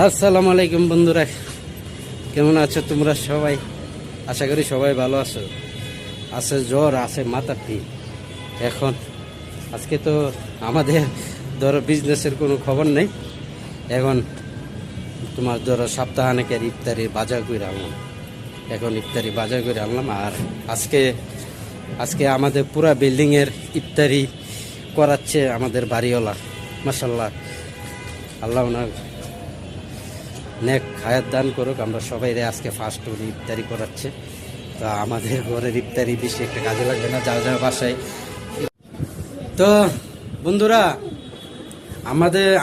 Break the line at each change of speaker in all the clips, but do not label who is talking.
আসসালামু আলাইকুম বন্ধুরা, কেমন আছো তোমরা সবাই? আশা করি সবাই ভালো আছো। আছে জ্বর, আছে মাথা পিঠ। এখন আজকে তো আমাদের ধরো বিজনেসের কোনো খবর নেই। এখন তোমার ধরো সপ্তাহানেকের ইফতারির বাজার করে আনলাম। এখন ইফতারি বাজার করে আনলাম। আর আজকে আজকে আমাদের পুরা বিল্ডিংয়ের ইফতারি করাচ্ছে আমাদের বাড়িওয়ালা। মাশাল্লাহ, আল্লাহ ওনার নেক হায়াত দান করুক। আমরা সবাই আজকে ফার্স্ট করে ইফতারি করাচ্ছে। তো আমাদের ঘরের ইফতারি বেশি একটা কাজে লাগবে না, যা যা বাসায়। তো বন্ধুরা,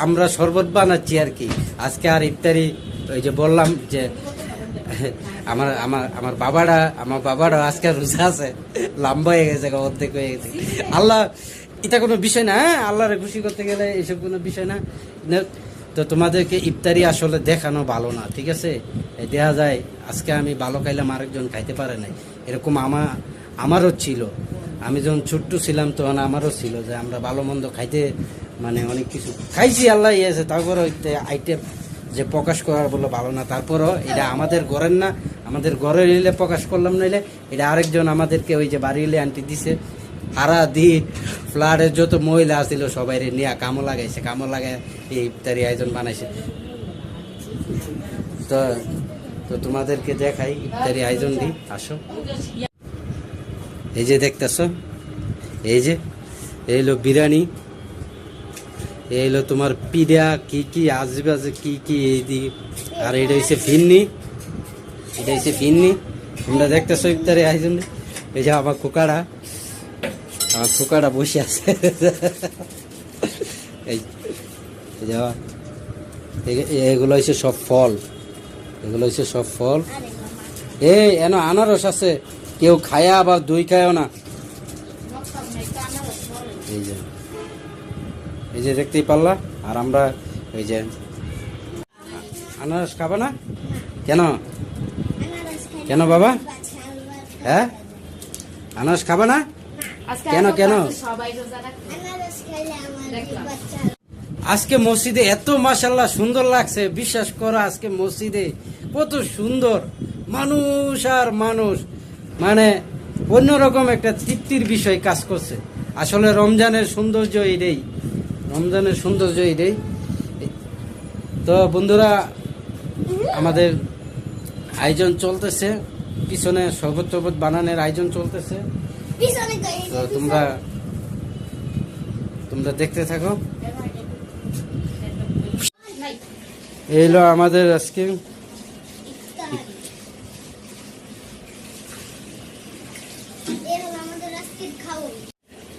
আমরা শরবত বানাচ্ছি আর কি আজকে। আর ইফতারি ওই যে বললাম যে আমার বাবারা আজকে রোজা আছে, লম্বা হয়ে গেছে, অর্ধেক হয়ে গেছে। আল্লাহ, এটা কোনো বিষয় না। হ্যাঁ, আল্লাহরে খুশি করতে গেলে এসব কোনো বিষয় না। তো তোমাদেরকে ইফতারি আসলে দেখানো ভালো না, ঠিক আছে? দেখা যায় আজকে আমি ভালো খাইলাম, আরেকজন খাইতে পারে নাই, এরকম আমারও ছিল। আমি যখন ছোট্ট ছিলাম তখন আমারও ছিল যে আমরা ভালো মন্দ খাইতে মানে অনেক কিছু খাইছি, আল্লাহ ইয়েছে। তারপরে আইটেম যে প্রকাশ করার বললো ভালো না। তারপরও এটা আমাদের ঘরের না, আমাদের ঘরে নিলে প্রকাশ করলাম, নইলে এটা আরেকজন আমাদেরকে ওই যে বাড়ি এলে আনটি দিছে। হারা দিন ফ্ল্যাটের যত মহিলা আসছিল সবাই নিয়ে কামো লাগাইছে, কামো লাগাই এই ইফতারি আয়োজন বানাইছে। তো তো তোমাদেরকে দেখাই ইফতারি আয়োজন দিই, আসো। এই যে দেখতেছ, এই যে এই হলো বিরিয়ানি, এই হলো তোমার পিড়া, কি কি আজবাজে কি কি এই দি। আর এটা হচ্ছে ফিন্নি, এটা হচ্ছে ফিন্নি। তোমরা দেখতেছো ইফতারি আয়োজন। এই যে আমার কুকারা বসে আছে। এগুলো হচ্ছে সব ফল, এগুলো হচ্ছে সব ফল। এই এন আনারস আছে, কেউ খায়া আবার দই খায়ও না। এই যে দেখতেই পারলা। আর আমরা এই যে আনারস খাবা না কেন? কেন বাবা? হ্যাঁ, আনারস খাবা না কেন? কেন? আজকে মসজিদে এত মাশাআল্লাহ সুন্দর লাগছে, বিশ্বাস করো। আজকে মসজিদে কত সুন্দর মানুষ, আর মানুষ মানে অন্যরকম একটা তৃপ্তির বিষয় কাজ করছে। আসলে রমজানের সৌন্দর্য এটাই, রমজানের সৌন্দর্য এটাই। তো বন্ধুরা, আমাদের আয়োজন চলতেছে, পিছনে শরবত টরবত বানানোর আয়োজন চলতেছে। তো তোমরা দেখতে থাকো। এই হলো আমাদের আজকে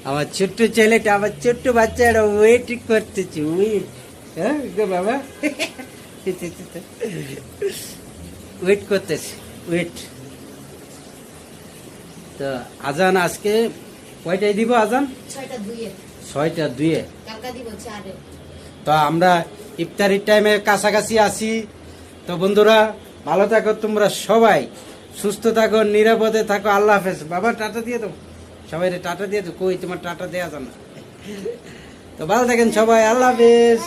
আমার ছোট্ট ছেলেটা, আমার ছোট্ট বাচ্চারা ওয়েট করতেছে, ওয়েট। হ্যাঁ বাবা, ওয়েট করতেছে, ওয়েট। তো আজান আজকে কয়টায় দিব? আজান 6:02। তো আমরা ইফতারির টাইমে কাছাকাছি আছি। তো বন্ধুরা, ভালো থাকো তোমরা সবাই, সুস্থ থাকো, নিরাপদে থাকো। আল্লাহ হাফেজ। বাবা টাটা দিয়ে দাও সবাই, টাটা দিয়ে দাও। কই তোমার টাটা দেওয়া যায় না? তো ভালো থাকেন সবাই, আল্লাহ হাফেজ।